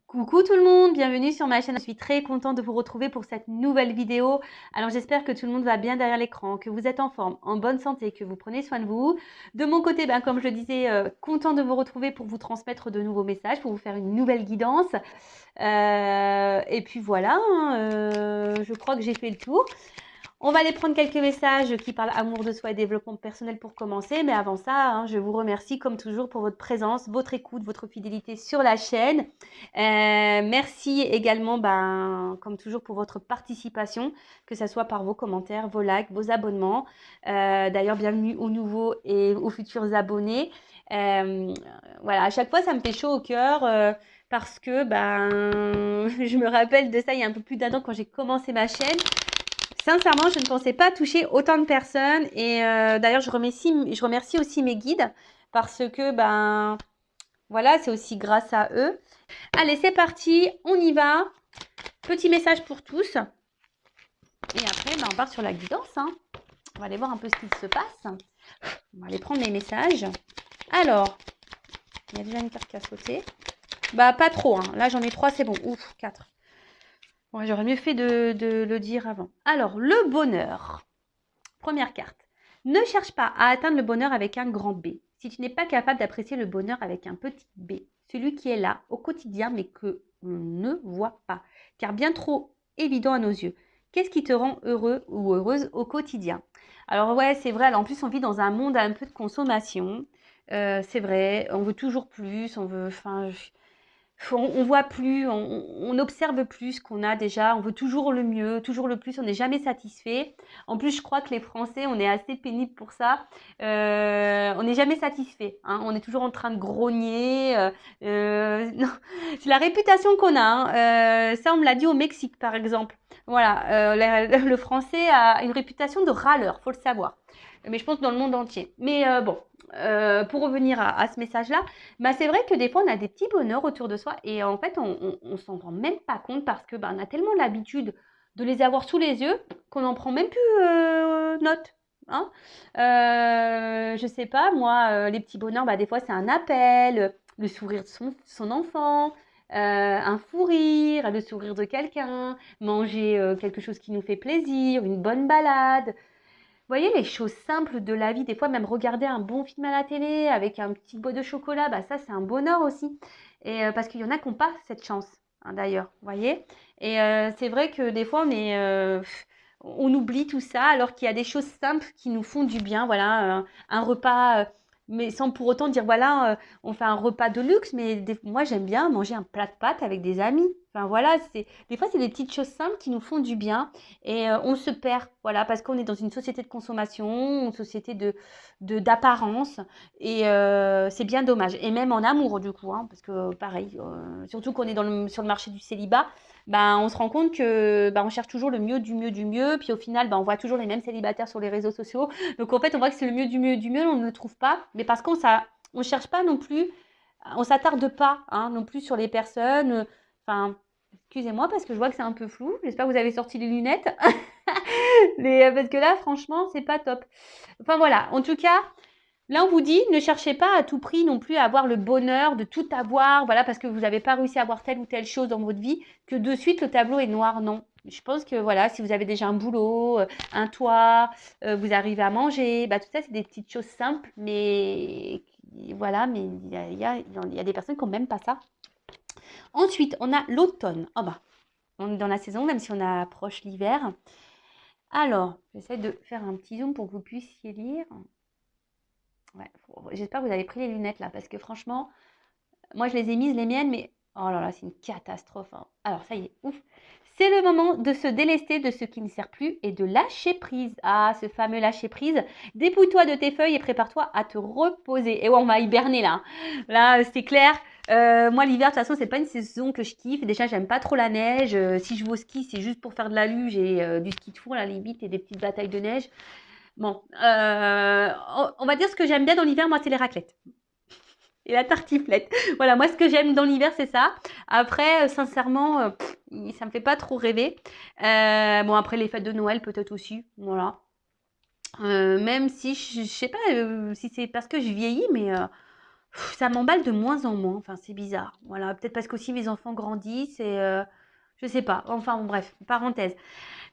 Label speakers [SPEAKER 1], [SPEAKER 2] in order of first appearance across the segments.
[SPEAKER 1] Coucou tout le monde, bienvenue sur ma chaîne. Je suis très contente de vous retrouver pour cette nouvelle vidéo. Alors j'espère que tout le monde va bien derrière l'écran, que vous êtes en forme, en bonne santé, que vous prenez soin de vous. De mon côté, comme je le disais, content de vous retrouver pour vous transmettre de nouveaux messages, pour vous faire une nouvelle guidance. Et puis voilà, je crois que j'ai fait le tour. On va aller prendre quelques messages qui parlent amour de soi et développement personnel pour commencer. Mais avant ça, je vous remercie comme toujours pour votre présence, votre écoute, votre fidélité sur la chaîne. Merci également, comme toujours, pour votre participation, que ce soit par vos commentaires, vos likes, vos abonnements. D'ailleurs, bienvenue aux nouveaux et aux futurs abonnés. Voilà, à chaque fois, ça me fait chaud au cœur. Parce que je me rappelle de ça il y a un peu plus d'un an quand j'ai commencé ma chaîne. Sincèrement, je ne pensais pas toucher autant de personnes et d'ailleurs, je remercie aussi mes guides parce que, voilà, c'est aussi grâce à eux. Allez, c'est parti, on y va. Petit message pour tous. Et après, on part sur la guidance. On va aller voir un peu ce qu'il se passe. On va aller prendre les messages. Alors, il y a déjà une carte qui a sauté. Pas trop. Là, j'en ai 3, c'est bon. Ouf, 4. Ouais, j'aurais mieux fait de le dire avant. Alors, le bonheur. Première carte. Ne cherche pas à atteindre le bonheur avec un grand B. Si tu n'es pas capable d'apprécier le bonheur avec un petit b, celui qui est là au quotidien mais que l'on ne voit pas, car bien trop évident à nos yeux. Qu'est-ce qui te rend heureux ou heureuse au quotidien? Alors ouais, c'est vrai. Alors, en plus, on vit dans un monde un peu de consommation. C'est vrai, on veut toujours plus, on voit plus, on observe plus ce qu'on a déjà, on veut toujours le mieux, toujours le plus, on n'est jamais satisfait. En plus, je crois que les Français, on est assez pénibles pour ça. On n'est jamais satisfait, on est toujours en train de grogner. Non, c'est la réputation qu'on a. Ça, on me l'a dit au Mexique, par exemple. Voilà, le Français a une réputation de râleur, faut le savoir. Mais je pense dans le monde entier. Mais bon, pour revenir à ce message-là, c'est vrai que des fois, on a des petits bonheurs autour de soi et en fait, on s'en rend même pas compte parce que on a tellement l'habitude de les avoir sous les yeux qu'on n'en prend même plus note. Hein. Je sais pas, moi, les petits bonheurs, des fois, c'est un appel, le sourire de son enfant, un fou rire, le sourire de quelqu'un, manger quelque chose qui nous fait plaisir, une bonne balade. Vous voyez, les choses simples de la vie, des fois même regarder un bon film à la télé avec un petit bout de chocolat, ça c'est un bonheur aussi. Et parce qu'il y en a qui n'ont pas cette chance, d'ailleurs, vous voyez. Et c'est vrai que des fois on oublie tout ça alors qu'il y a des choses simples qui nous font du bien. Voilà, un repas, mais sans pour autant dire voilà, on fait un repas de luxe, mais moi j'aime bien manger un plat de pâtes avec des amis. Enfin voilà, des fois c'est des petites choses simples qui nous font du bien. Et on se perd, voilà, parce qu'on est dans une société de consommation, une société d'apparence, et c'est bien dommage. Et même en amour, du coup, parce que pareil, surtout qu'on est sur le marché du célibat, on se rend compte que on cherche toujours le mieux du mieux du mieux, puis au final, on voit toujours les mêmes célibataires sur les réseaux sociaux. Donc en fait, on voit que c'est le mieux du mieux du mieux, on ne le trouve pas, mais parce on cherche pas non plus, on s'attarde pas non plus sur les personnes, enfin. Excusez-moi parce que je vois que c'est un peu flou. J'espère que vous avez sorti les lunettes. Parce que là, franchement, c'est pas top. Enfin voilà, en tout cas, là, on vous dit, ne cherchez pas à tout prix non plus à avoir le bonheur de tout avoir, voilà, parce que vous n'avez pas réussi à avoir telle ou telle chose dans votre vie, que de suite le tableau est noir. Non. Je pense que voilà, si vous avez déjà un boulot, un toit, vous arrivez à manger, tout ça, c'est des petites choses simples, mais voilà, mais il y a des personnes qui n'ont même pas ça. Ensuite, on a l'automne. On est dans la saison, même si on approche l'hiver. Alors, j'essaie de faire un petit zoom pour que vous puissiez lire. Ouais, j'espère que vous avez pris les lunettes là, parce que franchement, moi je les ai mises les miennes, mais oh là là, c'est une catastrophe. Alors ça y est, ouf. C'est le moment de se délester de ce qui ne sert plus et de lâcher prise. Ah, ce fameux lâcher prise. Dépouille-toi de tes feuilles et prépare-toi à te reposer. Et ouais, on va hiberner là. Là, c'est clair. Moi, l'hiver, de toute façon, c'est pas une saison que je kiffe. Déjà, j'aime pas trop la neige. Si je vais au ski, c'est juste pour faire de la luge et du ski de fond à la limite et des petites batailles de neige. Bon, on va dire ce que j'aime bien dans l'hiver, moi, c'est les raclettes et la tartiflette. Voilà, moi, ce que j'aime dans l'hiver, c'est ça. Après, sincèrement, ça me fait pas trop rêver. Bon, après, les fêtes de Noël, peut-être aussi. Voilà. Même si, je sais pas si c'est parce que je vieillis, mais Ça m'emballe de moins en moins. Enfin, c'est bizarre. Voilà, peut-être parce qu'aussi mes enfants grandissent et je sais pas. Enfin, bon, bref, parenthèse.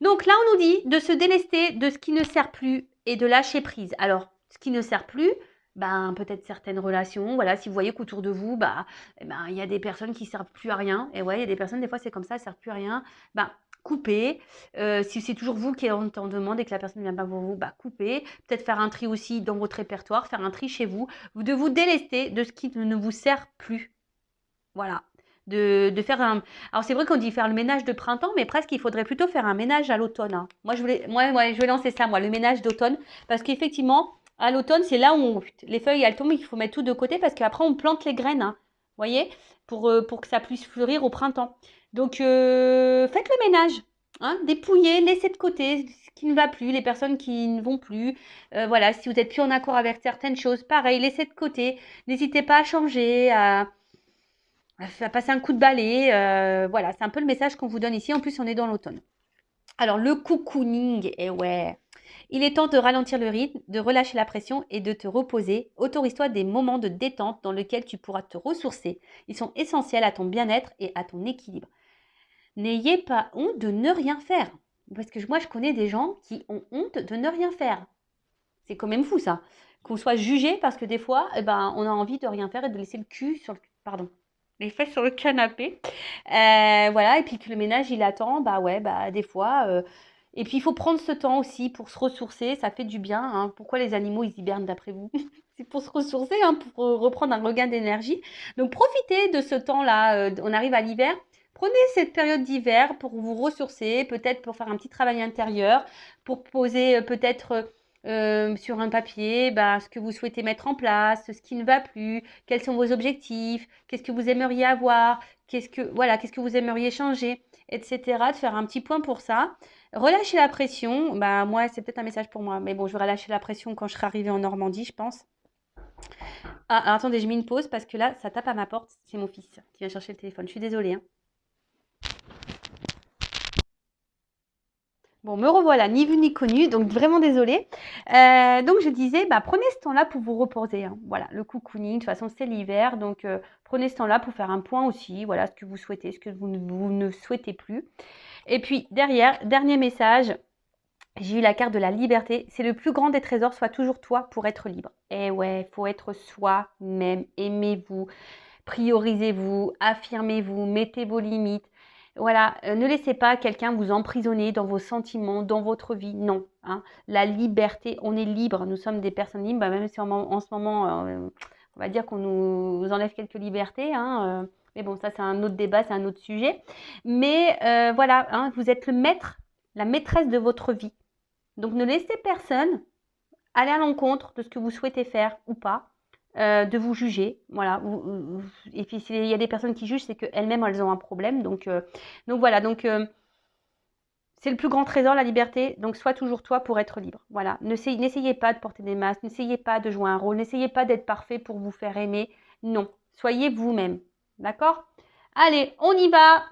[SPEAKER 1] Donc là, on nous dit de se délester de ce qui ne sert plus et de lâcher prise. Alors, ce qui ne sert plus, ben peut-être certaines relations. Voilà, si vous voyez qu'autour de vous, bah, il y a des personnes qui servent plus à rien. Et ouais, il y a des personnes, des fois, c'est comme ça, elles servent plus à rien. Ben, coupez. Si c'est toujours vous qui êtes en demande et que la personne ne vient pas pour vous, bah, coupez. Peut-être faire un tri aussi dans votre répertoire, faire un tri chez vous. De vous délester de ce qui ne vous sert plus. Voilà. De faire un. Alors, c'est vrai qu'on dit faire le ménage de printemps, mais presque il faudrait plutôt faire un ménage à l'automne, hein. Moi, je vais lancer ça, moi, le ménage d'automne. Parce qu'effectivement, à l'automne, c'est là où les feuilles, elles tombent, il faut mettre tout de côté parce qu'après, on plante les graines, hein. Vous voyez? Pour que ça puisse fleurir au printemps. Donc, faites le ménage, hein. Dépouillez, laissez de côté ce qui ne va plus, les personnes qui ne vont plus. Voilà, si vous n'êtes plus en accord avec certaines choses, pareil, laissez de côté. N'hésitez pas à changer, à passer un coup de balai. Voilà, c'est un peu le message qu'on vous donne ici. En plus, on est dans l'automne. Alors, le cocooning, eh ouais. Il est temps de ralentir le rythme, de relâcher la pression et de te reposer. Autorise-toi des moments de détente dans lesquels tu pourras te ressourcer. Ils sont essentiels à ton bien-être et à ton équilibre. N'ayez pas honte de ne rien faire. Parce que moi, je connais des gens qui ont honte de ne rien faire. C'est quand même fou, ça. Qu'on soit jugé parce que des fois, eh ben, on a envie de rien faire et de laisser le cul sur le... Pardon. Les fesses sur le canapé. Voilà, et puis que le ménage, il attend. Bah ouais, bah des fois... Et puis, il faut prendre ce temps aussi pour se ressourcer. Ça fait du bien, hein. Pourquoi les animaux, ils hibernent d'après vous? C'est pour se ressourcer, hein, pour reprendre un regain d'énergie. Donc, profitez de ce temps-là. On arrive à l'hiver. Prenez cette période d'hiver pour vous ressourcer, peut-être pour faire un petit travail intérieur, pour poser peut-être sur un papier bah, ce que vous souhaitez mettre en place, ce qui ne va plus, quels sont vos objectifs, qu'est-ce que vous aimeriez avoir, qu'est-ce que vous aimeriez changer, etc. De faire un petit point pour ça. Relâcher la pression, bah moi c'est peut-être un message pour moi, mais bon je vais relâcher la pression quand je serai arrivée en Normandie, je pense. Ah alors, attendez, je mets une pause parce que là ça tape à ma porte, c'est mon fils qui vient chercher le téléphone. Je suis désolée, hein. Bon, me revoilà, ni vu ni connu, donc vraiment désolée. Donc je disais, bah, prenez ce temps-là pour vous reposer, hein. Voilà, le cocooning, de toute façon c'est l'hiver, donc prenez ce temps-là pour faire un point aussi, voilà ce que vous souhaitez, ce que vous ne souhaitez plus. Et puis derrière, dernier message, j'ai eu la carte de la liberté. C'est le plus grand des trésors, sois toujours toi pour être libre. Et ouais, faut être soi-même, aimez-vous, priorisez-vous, affirmez-vous, mettez vos limites. Voilà, ne laissez pas quelqu'un vous emprisonner dans vos sentiments, dans votre vie. Non, hein. La liberté, on est libre, nous sommes des personnes libres, bah, même si en ce moment, on va dire qu'on nous enlève quelques libertés, hein, mais bon, ça c'est un autre débat, c'est un autre sujet. Mais voilà, hein, vous êtes le maître, la maîtresse de votre vie. Donc ne laissez personne aller à l'encontre de ce que vous souhaitez faire ou pas, de vous juger. Voilà. Et puis s'il y a des personnes qui jugent, c'est qu'elles-mêmes, elles ont un problème. Donc voilà, c'est le plus grand trésor, la liberté. Donc sois toujours toi pour être libre. Voilà. N'essayez pas de porter des masques, n'essayez pas de jouer un rôle, n'essayez pas d'être parfait pour vous faire aimer. Non, soyez vous-même. D'accord? Allez, on y va.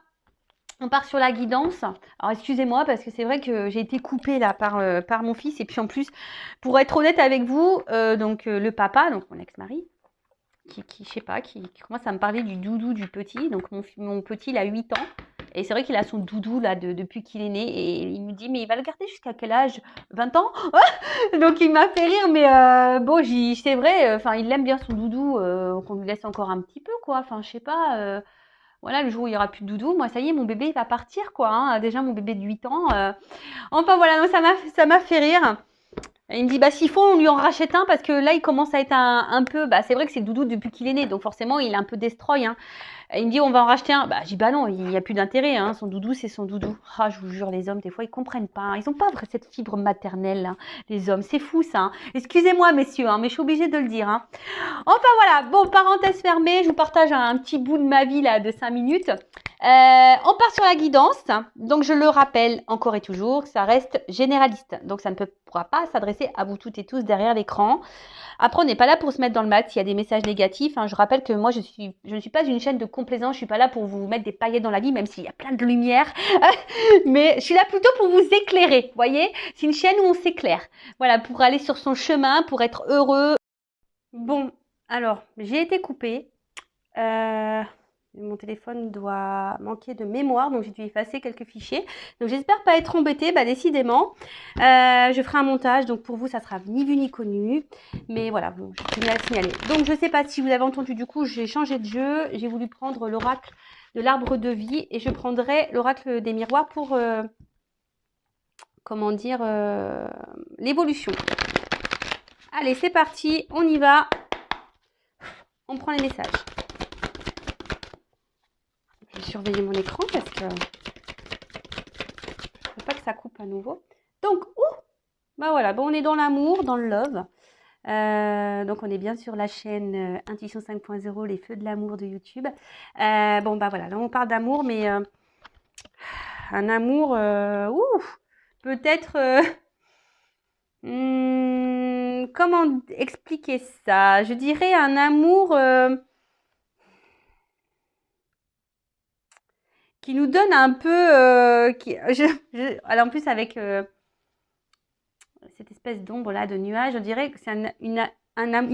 [SPEAKER 1] On part sur la guidance. Alors excusez-moi parce que c'est vrai que j'ai été coupée là par mon fils et puis en plus, pour être honnête avec vous, le papa, donc mon ex-mari, je sais pas, qui commence à me parler du doudou du petit. Donc mon petit, il a 8 ans et c'est vrai qu'il a son doudou là depuis qu'il est né et il me dit mais il va le garder jusqu'à quel âge? 20 ans? Donc il m'a fait rire mais bon, c'est vrai, enfin il aime bien son doudou, qu'on lui laisse encore un petit peu quoi. Enfin je sais pas. Voilà, le jour où il n'y aura plus de doudou, moi, ça y est, mon bébé, il va partir, quoi, hein. Déjà, mon bébé de 8 ans. Enfin, voilà, donc ça m'a fait rire. Et il me dit, bah, s'il faut, on lui en rachète un parce que là, il commence à être un peu. Bah, c'est vrai que c'est le doudou depuis qu'il est né, donc forcément, il est un peu destroy, hein. Et il me dit, on va en racheter un. Bah, je dis, bah non, il n'y a plus d'intérêt, hein. Son doudou, c'est son doudou. Ah, je vous jure, les hommes, des fois, ils comprennent pas, hein. Ils n'ont pas cette fibre maternelle, hein, les hommes. C'est fou, ça, hein. Excusez-moi, messieurs, hein, mais je suis obligée de le dire, hein. Enfin voilà, bon, parenthèse fermée, je vous partage un petit bout de ma vie là de 5 minutes. On part sur la guidance. Donc je le rappelle encore et toujours, ça reste généraliste. Donc ça ne pourra pas s'adresser à vous toutes et tous derrière l'écran. Après, on n'est pas là pour se mettre dans le mat s'il y a des messages négatifs, hein. Je rappelle que moi, je ne suis pas une chaîne de complaisance. Je ne suis pas là pour vous mettre des paillettes dans la vie, même s'il y a plein de lumière. Mais je suis là plutôt pour vous éclairer, vous voyez. C'est une chaîne où on s'éclaire. Voilà, pour aller sur son chemin, pour être heureux. Bon, Alors, j'ai été coupée. Mon téléphone doit manquer de mémoire, donc j'ai dû effacer quelques fichiers. Donc j'espère pas être embêtée, décidément. Je ferai un montage, donc pour vous, ça sera ni vu ni connu. Mais voilà, bon, je tenais à le signaler. Donc je sais pas si vous avez entendu, du coup, j'ai changé de jeu. J'ai voulu prendre l'oracle de l'arbre de vie et je prendrai l'oracle des miroirs pour, comment dire, l'évolution. Allez, c'est parti, on y va. On prend les messages. Je vais surveiller mon écran parce que je ne veux pas que ça coupe à nouveau. Donc, voilà, bon, on est dans l'amour, dans le love. Donc, on est bien sur la chaîne Intuition 5.0, les feux de l'amour de YouTube. Voilà, là, on parle d'amour, mais un amour, peut-être... comment expliquer ça? Je dirais un amour... qui nous donne un peu... alors en plus avec cette espèce d'ombre là, de nuage, on dirait que c'est une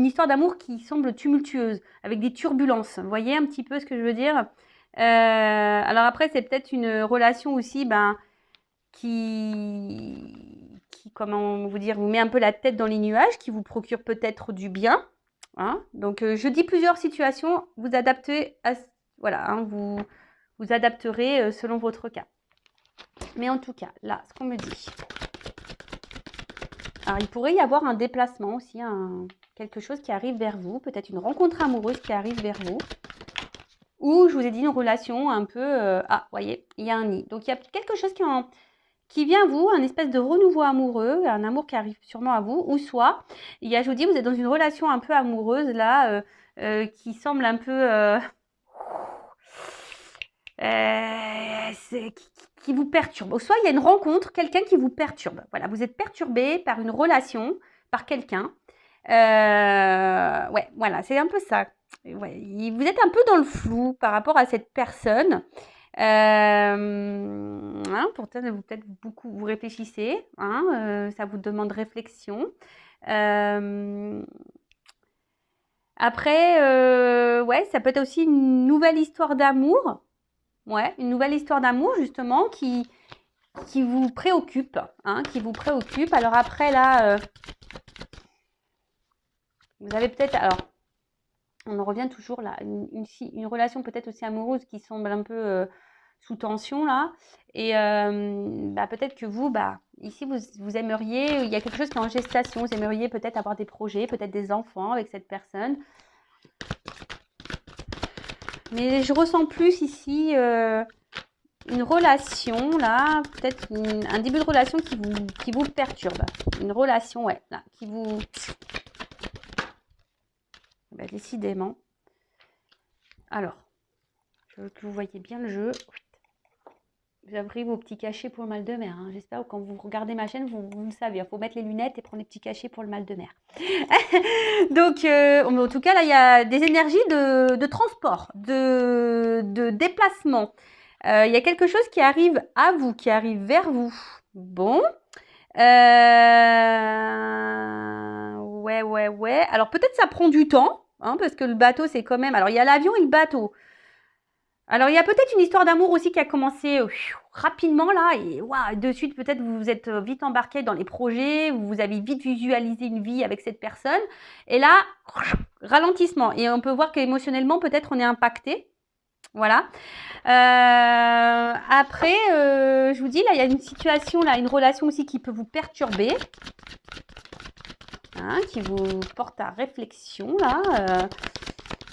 [SPEAKER 1] histoire d'amour qui semble tumultueuse, avec des turbulences. Vous voyez un petit peu ce que je veux dire? Alors après, c'est peut-être une relation aussi qui, comment vous dire, vous met un peu la tête dans les nuages, qui vous procure peut-être du bien. Hein. Donc je dis plusieurs situations, vous adaptez à... Voilà, hein, vous adapterez selon votre cas. Mais en tout cas, là, ce qu'on me dit. Alors, il pourrait y avoir un déplacement aussi, quelque chose qui arrive vers vous, peut-être une rencontre amoureuse qui arrive vers vous. Ou, je vous ai dit, une relation un peu... vous voyez, il y a un nid. Donc, il y a quelque chose qui vient à vous, un espèce de renouveau amoureux, un amour qui arrive sûrement à vous. Ou soit, il y a, je vous dis, vous êtes dans une relation un peu amoureuse, là, qui semble un peu... qui vous perturbe. Soit il y a une rencontre, quelqu'un qui vous perturbe. Voilà, vous êtes perturbé par une relation, par quelqu'un. Ouais, voilà, c'est un peu ça. Ouais, vous êtes un peu dans le flou par rapport à cette personne. Pourtant, peut-être beaucoup vous réfléchissez. Ça vous demande réflexion. Après, ouais, ça peut être aussi une nouvelle histoire d'amour. Ouais, une nouvelle histoire d'amour justement qui vous préoccupe, qui vous préoccupe. Alors après là, vous avez peut-être, alors on en revient toujours là, une relation peut-être aussi amoureuse qui semble un peu sous tension là. Et peut-être que vous, ici vous aimeriez, il y a quelque chose qui est en gestation, vous aimeriez peut-être avoir des projets, peut-être des enfants avec cette personne. Mais je ressens plus ici une relation, là, peut-être un début de relation qui vous perturbe. Une relation, ouais, là, qui vous... décidément. Alors, je veux que vous voyez bien le jeu. Vous avez pris vos petits cachets pour le mal de mer. J'espère que quand vous regardez ma chaîne, vous le savez. Il faut mettre les lunettes et prendre les petits cachets pour le mal de mer. Donc, en tout cas, là, il y a des énergies de transport, de déplacement. Il y a quelque chose qui arrive à vous, qui arrive vers vous. Bon. Ouais. Alors, peut-être ça prend du temps, parce que le bateau, c'est quand même... Alors, il y a l'avion et le bateau. Alors, il y a peut-être une histoire d'amour aussi qui a commencé rapidement, là. Et de suite, peut-être, vous êtes vite embarqué dans les projets. Vous avez vite visualisé une vie avec cette personne. Et là, ralentissement. Et on peut voir qu'émotionnellement, peut-être, on est impacté. Voilà. Après, je vous dis, là, il y a une situation, là, une relation aussi qui peut vous perturber. Qui vous porte à réflexion, là.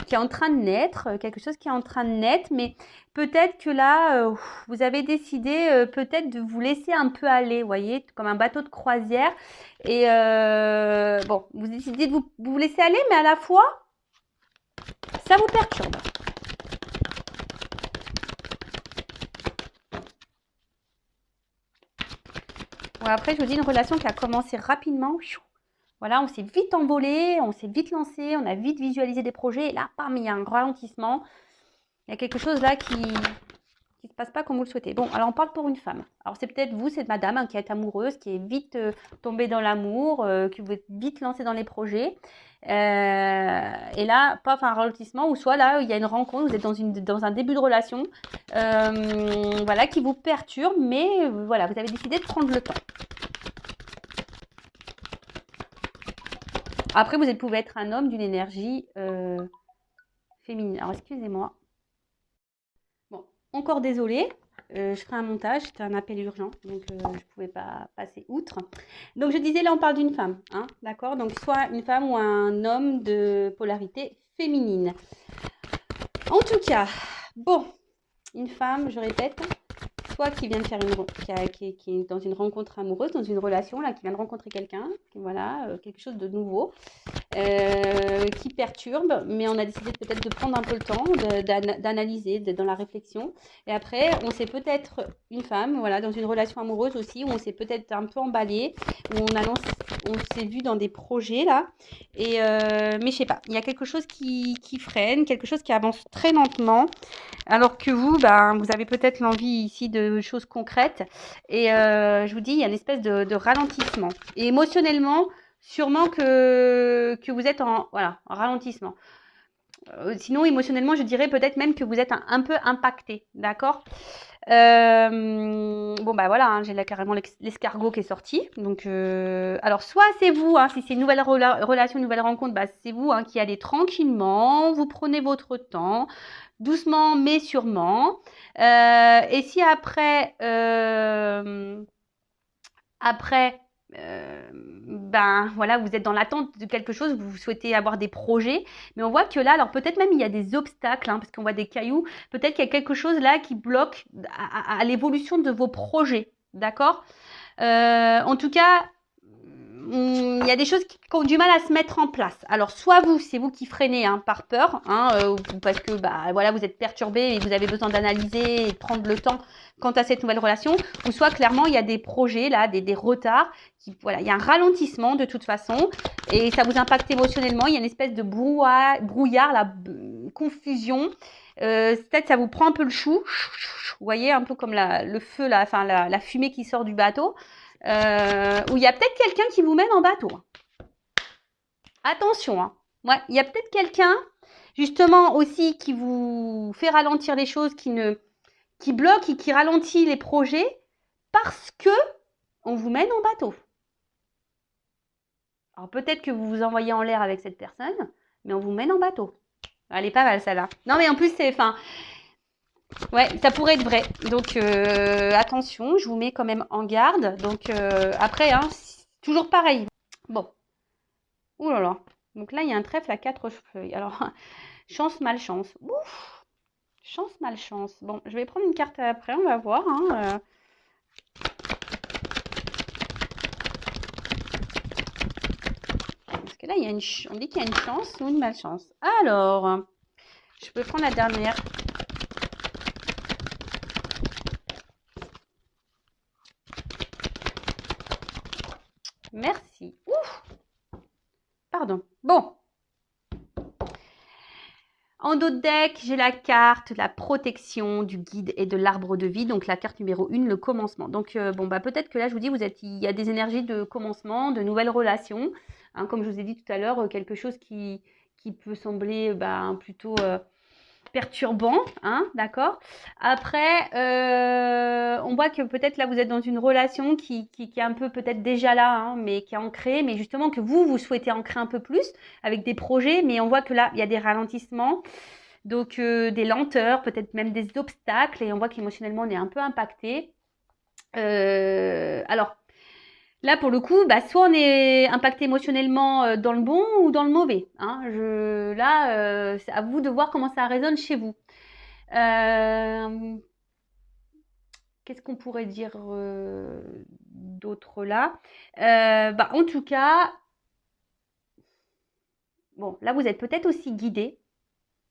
[SPEAKER 1] Qui est en train de naître, quelque chose qui est en train de naître, mais peut-être que là, vous avez décidé peut-être de vous laisser un peu aller, vous voyez, comme un bateau de croisière. Et vous décidez de vous laisser aller, mais à la fois, ça vous perturbe. Bon, après, je vous dis une relation qui a commencé rapidement. Voilà, on s'est vite envolé, on s'est vite lancé, on a vite visualisé des projets. Et là, bam, il y a un ralentissement. Il y a quelque chose là qui qui ne se passe pas comme vous le souhaitez. Bon, alors on parle pour une femme. Alors c'est peut-être vous, cette madame hein, qui est amoureuse, qui est vite tombée dans l'amour, qui veut vite lancer dans les projets. Et là, pas un ralentissement, ou soit là, il y a une rencontre, vous êtes dans un début de relation, voilà, qui vous perturbe, mais voilà, vous avez décidé de prendre le temps. Après, vous pouvez être un homme d'une énergie féminine. Alors, excusez-moi. Bon, encore désolée. Je ferai un montage, c'était un appel urgent, donc je ne pouvais pas passer outre. Donc, je disais, là, on parle d'une femme, hein, d'accord? Donc, soit une femme ou un homme de polarité féminine. En tout cas, bon, une femme, je répète, soit qui vient de faire qui est dans une rencontre amoureuse, dans une relation, là, qui vient de rencontrer quelqu'un, voilà, quelque chose de nouveau, qui perturbe, mais on a décidé peut-être de prendre un peu le temps d'analyser, d'être dans la réflexion. Et après, on s'est peut-être une femme, voilà, dans une relation amoureuse aussi, où on s'est peut-être un peu emballé, où on s'est vu dans des projets là. Et mais je sais pas, il y a quelque chose qui freine, quelque chose qui avance très lentement. Alors que vous, ben, vous avez peut-être l'envie ici de choses concrètes. Et je vous dis, il y a une espèce de ralentissement. Et émotionnellement, sûrement que vous êtes en ralentissement. Sinon, émotionnellement, je dirais peut-être même que vous êtes un peu impacté. D'accord bon, bah voilà, hein, j'ai là carrément l'escargot qui est sorti. Donc, alors, soit c'est vous, hein, si c'est une nouvelle relation, une nouvelle rencontre, bah, c'est vous hein, qui allez tranquillement, vous prenez votre temps, doucement mais sûrement. Et si après, ben voilà, vous êtes dans l'attente de quelque chose, vous souhaitez avoir des projets, mais on voit que là, alors peut-être même il y a des obstacles, hein, parce qu'on voit des cailloux, peut-être qu'il y a quelque chose là qui bloque à l'évolution de vos projets, d'accord? En tout cas, il y a des choses qui ont du mal à se mettre en place. Alors, soit c'est vous qui freinez hein, par peur, hein, parce que bah, voilà, vous êtes perturbé et vous avez besoin d'analyser et de prendre le temps quant à cette nouvelle relation, ou soit clairement, il y a des projets, là, des retards, voilà, il y a un ralentissement de toute façon, et ça vous impacte émotionnellement, il y a une espèce de brouillard, la confusion, peut-être ça vous prend un peu le chou, vous voyez, un peu comme le feu, la fumée qui sort du bateau, où il y a peut-être quelqu'un qui vous mène en bateau. Attention, hein. Ouais, il y a peut-être quelqu'un, justement aussi, qui vous fait ralentir les choses, qui bloque et qui ralentit les projets parce que on vous mène en bateau. Alors peut-être que vous vous envoyez en l'air avec cette personne, mais on vous mène en bateau. Elle est pas mal celle-là. Non mais en plus ouais, ça pourrait être vrai. Donc attention, je vous mets quand même en garde. Donc après, hein, toujours pareil. Bon. Ouh là là. Donc là, il y a un trèfle à 4 feuilles. Alors, chance, malchance. Ouf. Chance, malchance. Bon, je vais prendre une carte après, on va voir. Hein, Parce que là, on dit qu'il y a une chance ou une malchance. Alors, je peux prendre la dernière. Merci. Ouf. Pardon. Bon. En dos de deck, j'ai la carte, la protection du guide et de l'arbre de vie. Donc la carte numéro 1, le commencement. Donc bon, bah, peut-être que là, je vous dis, il y a des énergies de commencement, de nouvelles relations. Hein, comme je vous ai dit tout à l'heure, quelque chose qui peut sembler plutôt perturbant. Hein, d'accord. Après, on voit que peut-être là, vous êtes dans une relation qui est un peu peut-être déjà là, hein, mais qui est ancrée. Mais justement que vous souhaitez ancrer un peu plus avec des projets. Mais on voit que là, il y a des ralentissements. Donc des lenteurs, peut-être même des obstacles, et on voit qu'émotionnellement on est un peu impacté. Alors là pour le coup, soit on est impacté émotionnellement dans le bon ou dans le mauvais. Hein. Là, c'est à vous de voir comment ça résonne chez vous. Qu'est-ce qu'on pourrait dire d'autre là en tout cas, bon, là vous êtes peut-être aussi guidé.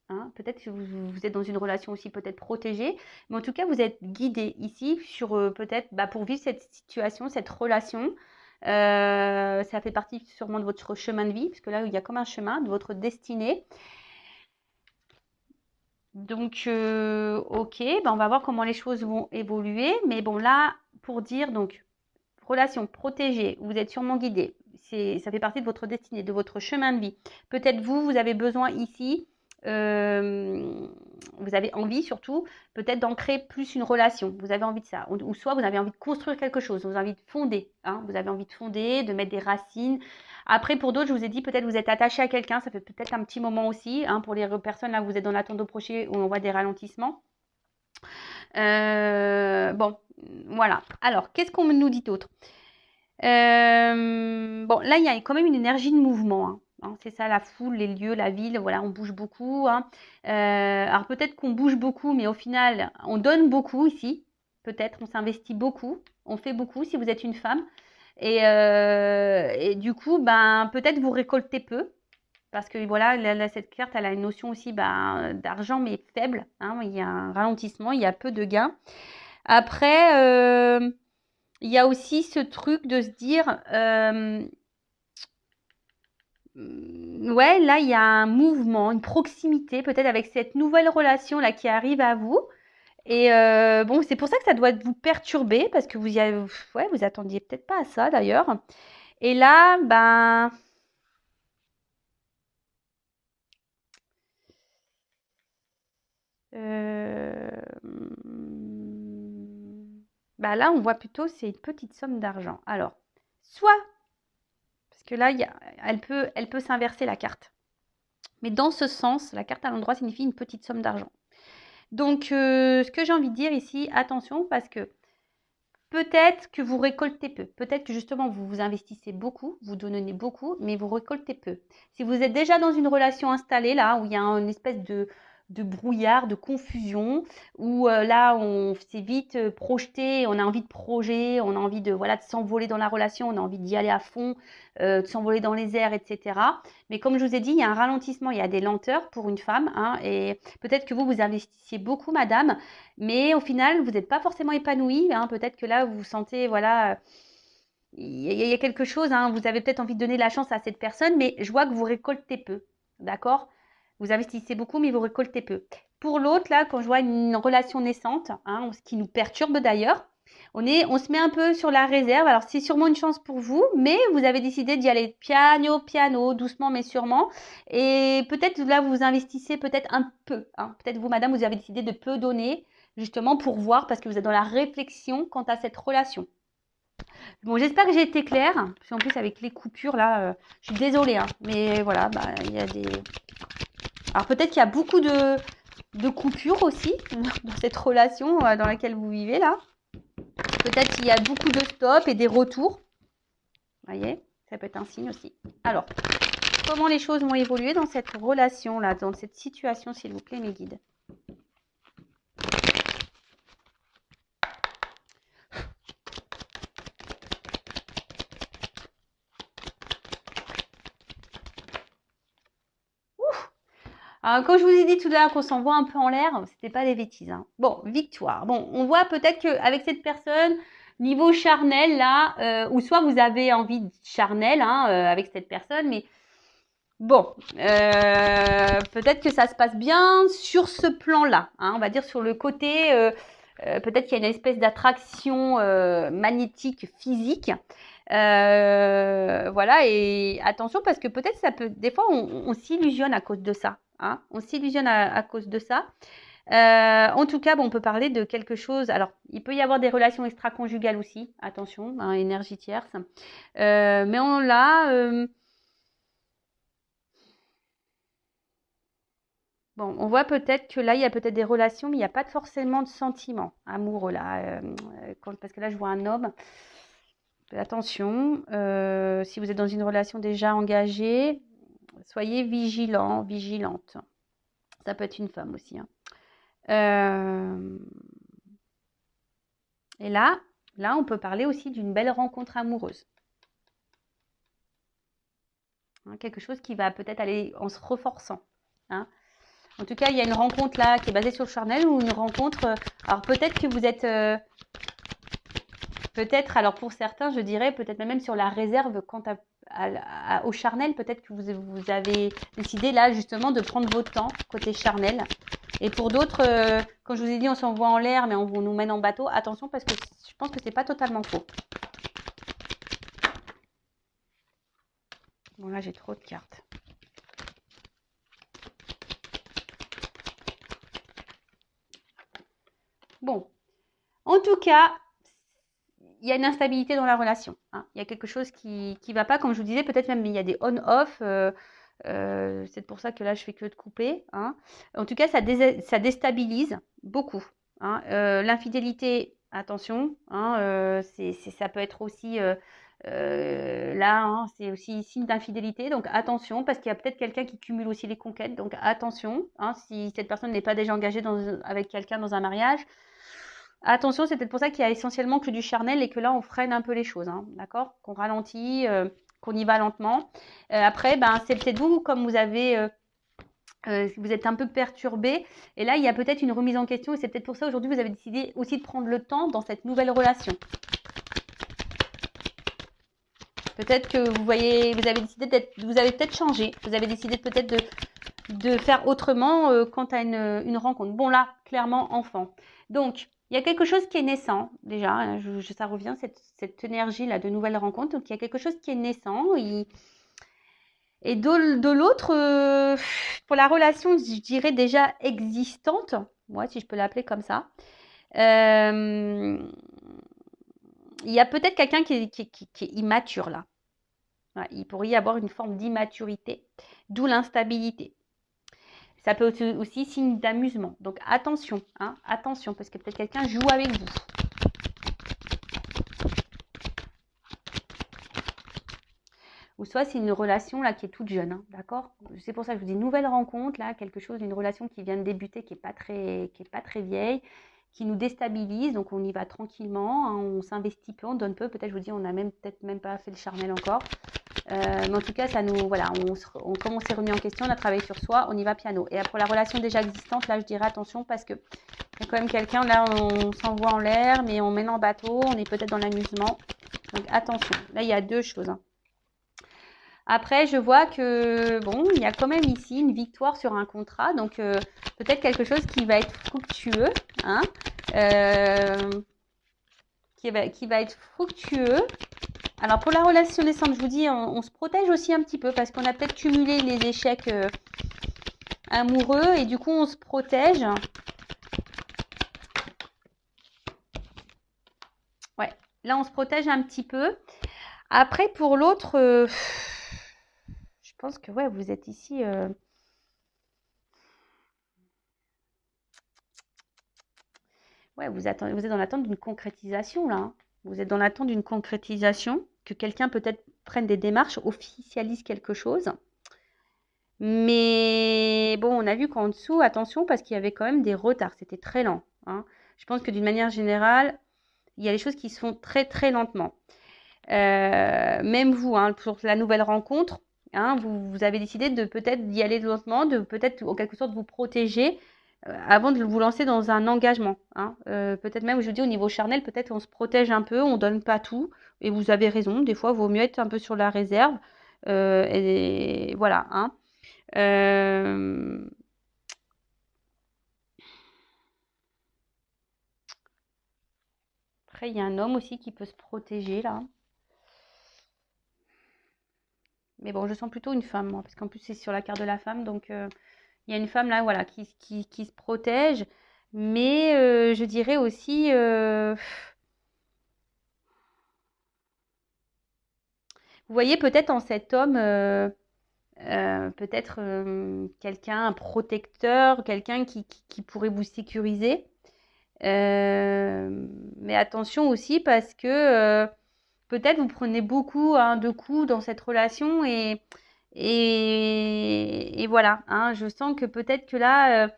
[SPEAKER 1] Hein, peut-être que vous êtes dans une relation aussi peut-être protégée, mais en tout cas, vous êtes guidé ici sur peut-être pour vivre cette situation, cette relation. Ça fait partie sûrement de votre chemin de vie, parce que là, il y a comme un chemin de votre destinée. Donc, ok, ben on va voir comment les choses vont évoluer. Mais bon, là, pour dire, donc, relation protégée, vous êtes sûrement guidé. Ça fait partie de votre destinée, de votre chemin de vie. Peut-être vous avez besoin ici, vous avez envie surtout, peut-être d'ancrer plus une relation. Vous avez envie de ça. Ou soit vous avez envie de construire quelque chose, vous avez envie de fonder. Hein, vous avez envie de fonder, de mettre des racines. Après, pour d'autres, je vous ai dit, peut-être vous êtes attaché à quelqu'un, ça fait peut-être un petit moment aussi. Hein, pour les personnes là, vous êtes dans l'attente au projet où on voit des ralentissements. Bon, voilà. Alors, qu'est-ce qu'on nous dit d'autre? Bon, là, il y a quand même une énergie de mouvement. Hein. C'est ça, la foule, les lieux, la ville, voilà, on bouge beaucoup. Hein. Alors peut-être qu'on bouge beaucoup, mais au final, on donne beaucoup ici. Peut-être, on s'investit beaucoup, on fait beaucoup si vous êtes une femme. Et du coup, ben, peut-être vous récoltez peu. Parce que voilà, cette carte, elle a une notion aussi ben, d'argent, mais faible. Hein. Il y a un ralentissement, il y a peu de gains. Après, il y a aussi ce truc de se dire, ouais, là, il y a un mouvement, une proximité, peut-être avec cette nouvelle relation là qui arrive à vous. Et bon, c'est pour ça que ça doit vous perturber parce que ouais, vous attendiez peut-être pas à ça d'ailleurs. Et là, ben, bah là, on voit plutôt c'est une petite somme d'argent. Alors, soit parce que là, elle peut s'inverser la carte. Mais dans ce sens, la carte à l'endroit signifie une petite somme d'argent. Donc, ce que j'ai envie de dire ici, attention, parce que peut-être que vous récoltez peu. Peut-être que justement, vous vous investissez beaucoup, vous donnez beaucoup, mais vous récoltez peu. Si vous êtes déjà dans une relation installée, là, où il y a une espèce de brouillard, de confusion, où là, on s'est vite projeté, on a envie de projet, on a envie de, voilà, de s'envoler dans la relation, on a envie d'y aller à fond, de s'envoler dans les airs, etc. Mais comme je vous ai dit, il y a un ralentissement, il y a des lenteurs pour une femme, hein, et peut-être que vous investissiez beaucoup, madame, mais au final, vous n'êtes pas forcément épanoui. Hein. Peut-être que là, vous vous sentez, voilà, il y a quelque chose. Hein. Vous avez peut-être envie de donner la chance à cette personne, mais je vois que vous récoltez peu. D'accord? Vous investissez beaucoup, mais vous récoltez peu. Pour l'autre, là, quand je vois une relation naissante, hein, ce qui nous perturbe d'ailleurs, on se met un peu sur la réserve. Alors, c'est sûrement une chance pour vous, mais vous avez décidé d'y aller piano, piano, doucement mais sûrement. Et peut-être là, vous investissez peut-être un peu. Hein. Peut-être vous, madame, vous avez décidé de peu donner, justement pour voir, parce que vous êtes dans la réflexion quant à cette relation. Bon, j'espère que j'ai été claire. Parce qu'en plus, avec les coupures, là, je suis désolée. Hein, mais voilà, bah, il y a des... Alors, peut-être qu'il y a beaucoup de coupures aussi dans cette relation dans laquelle vous vivez, là. Peut-être qu'il y a beaucoup de stops et des retours. Vous voyez, ça peut être un signe aussi. Alors, comment les choses vont évoluer dans cette relation-là, dans cette situation, s'il vous plaît, mes guides? Ouf. Alors, quand je vous ai dit tout à l'heure qu'on s'envoie un peu en l'air, c'était pas des bêtises. Hein. Bon, victoire. Bon, on voit peut-être qu'avec cette personne, niveau charnel, là, ou soit vous avez envie de charnel hein, avec cette personne, mais bon, peut-être que ça se passe bien sur ce plan-là. Hein, on va dire sur le côté, peut-être qu'il y a une espèce d'attraction magnétique physique. Voilà, et attention parce que peut-être ça peut, des fois on s'illusionne à cause de ça. Hein, on s'illusionne à cause de ça. En tout cas, bon, on peut parler de quelque chose. Alors, il peut y avoir des relations extra-conjugales aussi. Attention, hein, énergie tierce. Mais on l'a. Bon, on voit peut-être que là, il y a peut-être des relations, mais il n'y a pas forcément de sentiments amoureux là. Parce que là, je vois un homme. Attention, si vous êtes dans une relation déjà engagée, soyez vigilant, vigilante. Ça peut être une femme aussi. Hein. Et là, on peut parler aussi d'une belle rencontre amoureuse. Hein, quelque chose qui va peut-être aller en se renforçant. Hein. En tout cas, il y a une rencontre là qui est basée sur le charnel ou une rencontre. Alors peut-être que vous êtes, peut-être, alors pour certains, je dirais peut-être même sur la réserve quant au charnel. Peut-être que vous avez décidé là justement de prendre votre temps côté charnel. Et pour d'autres, quand je vous ai dit on s'envoie en l'air, mais on nous mène en bateau, attention parce que je pense que c'est pas totalement faux. Bon, là, j'ai trop de cartes. Bon, en tout cas, il y a une instabilité dans la relation. Hein. Il y a quelque chose qui ne va pas, comme je vous disais, peut-être même il y a des on-off. C'est pour ça que là, je fais que de couper. Hein. En tout cas, ça déstabilise beaucoup. Hein. L'infidélité, attention, hein, ça peut être aussi là, hein, c'est aussi signe d'infidélité. Donc attention, parce qu'il y a peut-être quelqu'un qui cumule aussi les conquêtes. Donc attention, hein, si cette personne n'est pas déjà engagée avec quelqu'un dans un mariage. Attention, c'est peut-être pour ça qu'il y a essentiellement que du charnel et que là, on freine un peu les choses, hein, d'accord? Qu'on ralentit, qu'on y va lentement. Après, ben, c'est peut-être vous, comme vous avez, vous êtes un peu perturbé. Et là, il y a peut-être une remise en question. Et c'est peut-être pour ça, aujourd'hui, vous avez décidé aussi de prendre le temps dans cette nouvelle relation. Peut-être que vous voyez, vous avez décidé vous avez peut-être changé. Vous avez décidé peut-être de faire autrement quant à une rencontre. Bon, là, clairement, enfant. Donc, il y a quelque chose qui est naissant, déjà, hein, ça revient, cette énergie-là de nouvelle rencontre. Donc, il y a quelque chose qui est naissant. Et de l'autre, pour la relation, je dirais déjà existante, moi, si je peux l'appeler comme ça, il y a peut-être quelqu'un qui est immature, là. Ouais, il pourrait y avoir une forme d'immaturité, d'où l'instabilité. Ça peut être aussi signe d'amusement. Donc attention, hein, attention, parce que peut-être quelqu'un joue avec vous. Ou soit c'est une relation là qui est toute jeune, hein, d'accord? C'est pour ça que je vous dis nouvelle rencontre, là, quelque chose, une relation qui vient de débuter, qui est pas très vieille, qui nous déstabilise. Donc on y va tranquillement, hein, on s'investit peu, on donne peu. Peut-être je vous dis, on n'a peut-être même pas fait le charnel encore. Mais en tout cas, ça nous, voilà, comme on s'est remis en question, on a travaillé sur soi, on y va piano. Et pour la relation déjà existante, là, je dirais attention parce que il y a quand même quelqu'un, là, on s'envoie en l'air, mais on mène en bateau, on est peut-être dans l'amusement. Donc attention, là, il y a deux choses. Hein. Après, je vois que, bon, il y a quand même ici une victoire sur un contrat, donc peut-être quelque chose qui va être fructueux, hein, qui va être fructueux. Alors pour la relation naissante, je vous dis, on se protège aussi un petit peu parce qu'on a peut-être cumulé les échecs amoureux et du coup on se protège. Ouais, là on se protège un petit peu. Après pour l'autre, je pense que ouais, vous êtes ici. Ouais, vous êtes dans l'attente d'une concrétisation là. Hein. Vous êtes dans l'attente d'une concrétisation, que quelqu'un peut-être prenne des démarches, officialise quelque chose. Mais bon, on a vu qu'en dessous, attention, parce qu'il y avait quand même des retards, c'était très lent. Hein. Je pense que d'une manière générale, il y a des choses qui se font très très lentement. Même vous, hein, pour la nouvelle rencontre, hein, vous avez décidé de peut-être d'y aller lentement, de peut-être en quelque sorte vous protéger avant de vous lancer dans un engagement. Hein. Peut-être même, je vous dis, au niveau charnel, peut-être on se protège un peu, on donne pas tout. Et vous avez raison, des fois, il vaut mieux être un peu sur la réserve. Et voilà. Hein. Après, il y a un homme aussi qui peut se protéger là. Mais bon, je sens plutôt une femme, moi, parce qu'en plus, c'est sur la carte de la femme. Donc, il y a une femme là, voilà, qui se protège. Mais je dirais aussi... vous voyez peut-être en cet homme... peut-être quelqu'un, un protecteur, quelqu'un qui pourrait vous sécuriser. Mais attention aussi parce que peut-être vous prenez beaucoup hein, de coups dans cette relation et voilà. Hein, je sens que peut-être que là,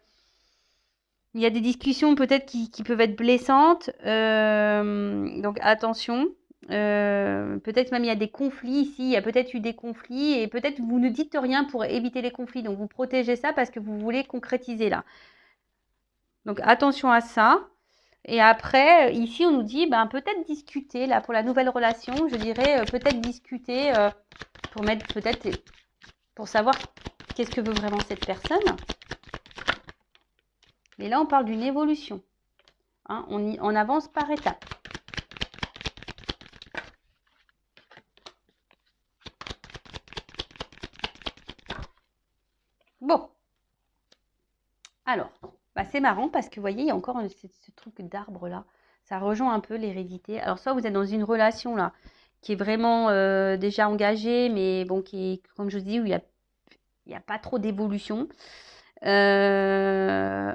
[SPEAKER 1] il y a des discussions peut-être qui peuvent être blessantes. Donc attention. Peut-être même il y a des conflits ici, il y a peut-être eu des conflits et peut-être vous ne dites rien pour éviter les conflits. Donc vous protégez ça parce que vous voulez concrétiser là. Donc attention à ça. Et après, ici, on nous dit ben, peut-être discuter, là, pour la nouvelle relation, je dirais peut-être discuter pour mettre peut-être pour savoir qu'est-ce que veut vraiment cette personne. Mais là, on parle d'une évolution. Hein, on avance par étapes. Bon. Alors, bah, c'est marrant parce que vous voyez, il y a encore ce truc d'arbre là. Ça rejoint un peu l'hérédité. Alors, soit vous êtes dans une relation là qui est vraiment déjà engagée, mais bon, qui est, comme je vous dis, où il y a pas trop d'évolution. Après,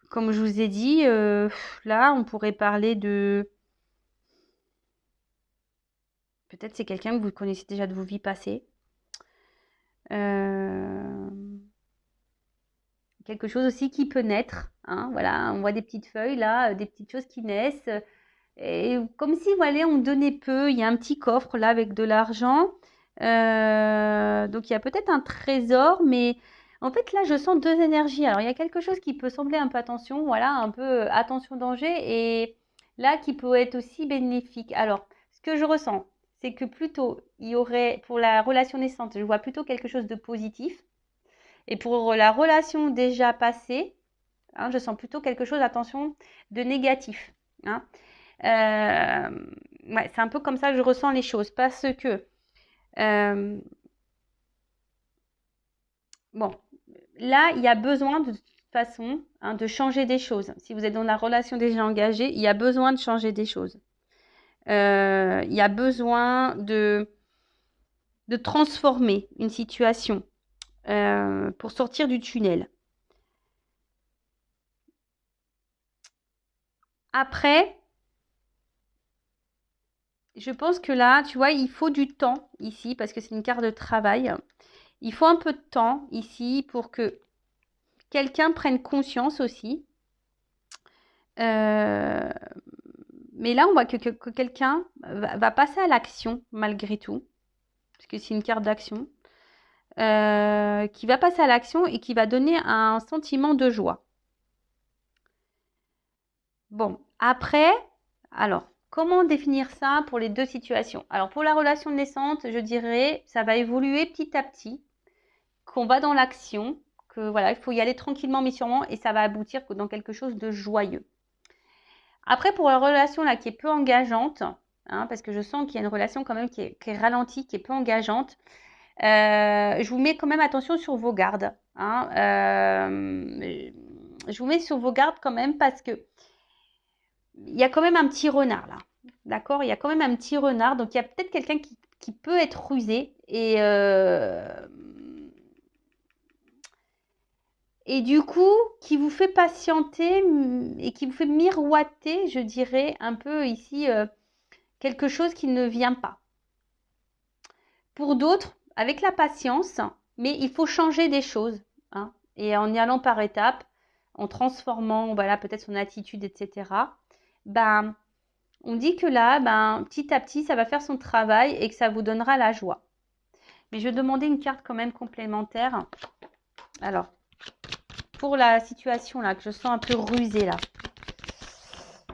[SPEAKER 1] comme je vous ai dit, là, on pourrait parler de... Peut-être c'est quelqu'un que vous connaissez déjà de vos vies passées. Quelque chose aussi qui peut naître. Hein, voilà, on voit des petites feuilles là, des petites choses qui naissent. Et comme si, voilà, on donnait peu. Il y a un petit coffre là avec de l'argent. Donc il y a peut-être un trésor, mais en fait là, je sens deux énergies. Alors il y a quelque chose qui peut sembler un peu attention, voilà, un peu attention danger, et là qui peut être aussi bénéfique. Alors, ce que je ressens, c'est que plutôt il y aurait pour la relation naissante, je vois plutôt quelque chose de positif. Et pour la relation déjà passée, hein, je sens plutôt quelque chose, attention, de négatif. Hein. Ouais, c'est un peu comme ça que je ressens les choses. Parce que, bon, là, il y a besoin de toute façon hein, de changer des choses. Si vous êtes dans la relation déjà engagée, il y a besoin de changer des choses. Il y a besoin de transformer une situation pour sortir du tunnel. Après, je pense que là, tu vois, il faut du temps ici parce que c'est une carte de travail. Il faut un peu de temps ici pour que quelqu'un prenne conscience aussi. Euh, mais là, on voit que quelqu'un va passer à l'action malgré tout, parce que c'est une carte d'action, qui va passer à l'action et qui va donner un sentiment de joie. Bon, après, alors, comment définir ça pour les deux situations? Alors, pour la relation naissante, je dirais, ça va évoluer petit à petit, qu'on va dans l'action, que voilà, il faut y aller tranquillement mais sûrement et ça va aboutir dans quelque chose de joyeux. Après, pour la relation là qui est peu engageante, hein, parce que je sens qu'il y a une relation quand même qui est ralentie, qui est peu engageante, je vous mets quand même attention sur vos gardes. Hein, je vous mets sur vos gardes quand même parce que il y a quand même un petit renard là. D'accord? Il y a quand même un petit renard. Donc, il y a peut-être quelqu'un qui peut être rusé et du coup, qui vous fait patienter et qui vous fait miroiter, je dirais, un peu ici, quelque chose qui ne vient pas. Pour d'autres, avec la patience, mais il faut changer des choses. Hein, et en y allant par étapes, en transformant voilà, peut-être son attitude, etc., ben, on dit que là, ben, petit à petit, ça va faire son travail et que ça vous donnera la joie. Mais je vais demander une carte quand même complémentaire. Alors, pour la situation là, que je sens un peu rusée là,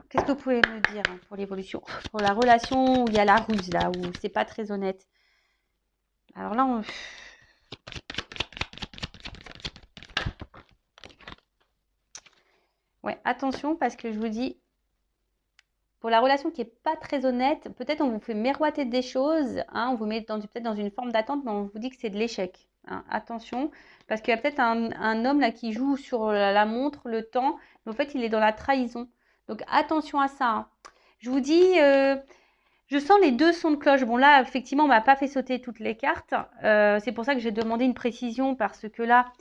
[SPEAKER 1] qu'est-ce que vous pouvez me dire hein, pour l'évolution? Pour la relation où il y a la ruse là, où c'est pas très honnête. Alors là, ouais, attention parce que je vous dis, pour la relation qui est pas très honnête, peut-être on vous fait miroiter des choses, hein, on vous met peut-être dans une forme d'attente, mais on vous dit que c'est de l'échec. Hein. Attention, parce qu'il y a peut-être un homme là qui joue sur la montre, le temps, mais en fait il est dans la trahison. Donc attention à ça. Hein. Je vous dis, je sens les deux sons de cloche. Bon là, effectivement, on m'a pas fait sauter toutes les cartes. C'est pour ça que j'ai demandé une précision parce que là,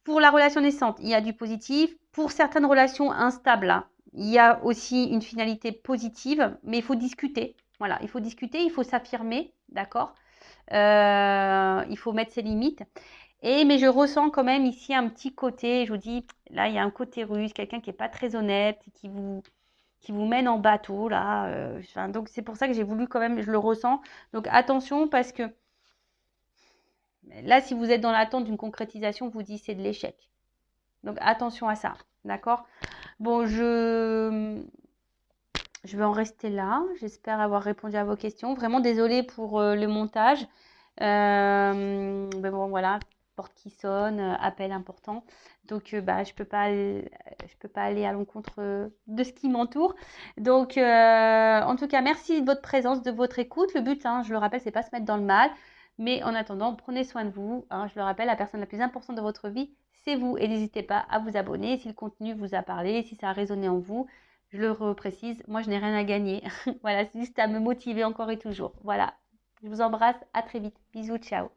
[SPEAKER 1] pour la relation naissante, il y a du positif. Pour certaines relations instables, hein, il y a aussi une finalité positive, mais il faut discuter. Voilà, il faut discuter, il faut s'affirmer, d'accord il faut mettre ses limites. Mais je ressens quand même ici un petit côté, je vous dis, là, il y a un côté russe, quelqu'un qui n'est pas très honnête, qui vous mène en bateau, là. Donc, c'est pour ça que j'ai voulu quand même, je le ressens. Donc, attention, parce que là, si vous êtes dans l'attente d'une concrétisation, vous dites c'est de l'échec. Donc, attention à ça, d'accord? Bon, je vais en rester là. J'espère avoir répondu à vos questions. Vraiment désolée pour le montage. Mais bon, voilà. porte qui sonne, appel important. Donc, bah, je peux pas aller à l'encontre de ce qui m'entoure. Donc, en tout cas, merci de votre présence, de votre écoute. Le but, hein, je le rappelle, c'est pas se mettre dans le mal. Mais en attendant, prenez soin de vous. Hein, je le rappelle, la personne la plus importante de votre vie, c'est vous. Et n'hésitez pas à vous abonner si le contenu vous a parlé, si ça a résonné en vous. Je le reprécise, moi, je n'ai rien à gagner. Voilà, c'est juste à me motiver encore et toujours. Voilà, je vous embrasse. À très vite. Bisous, ciao.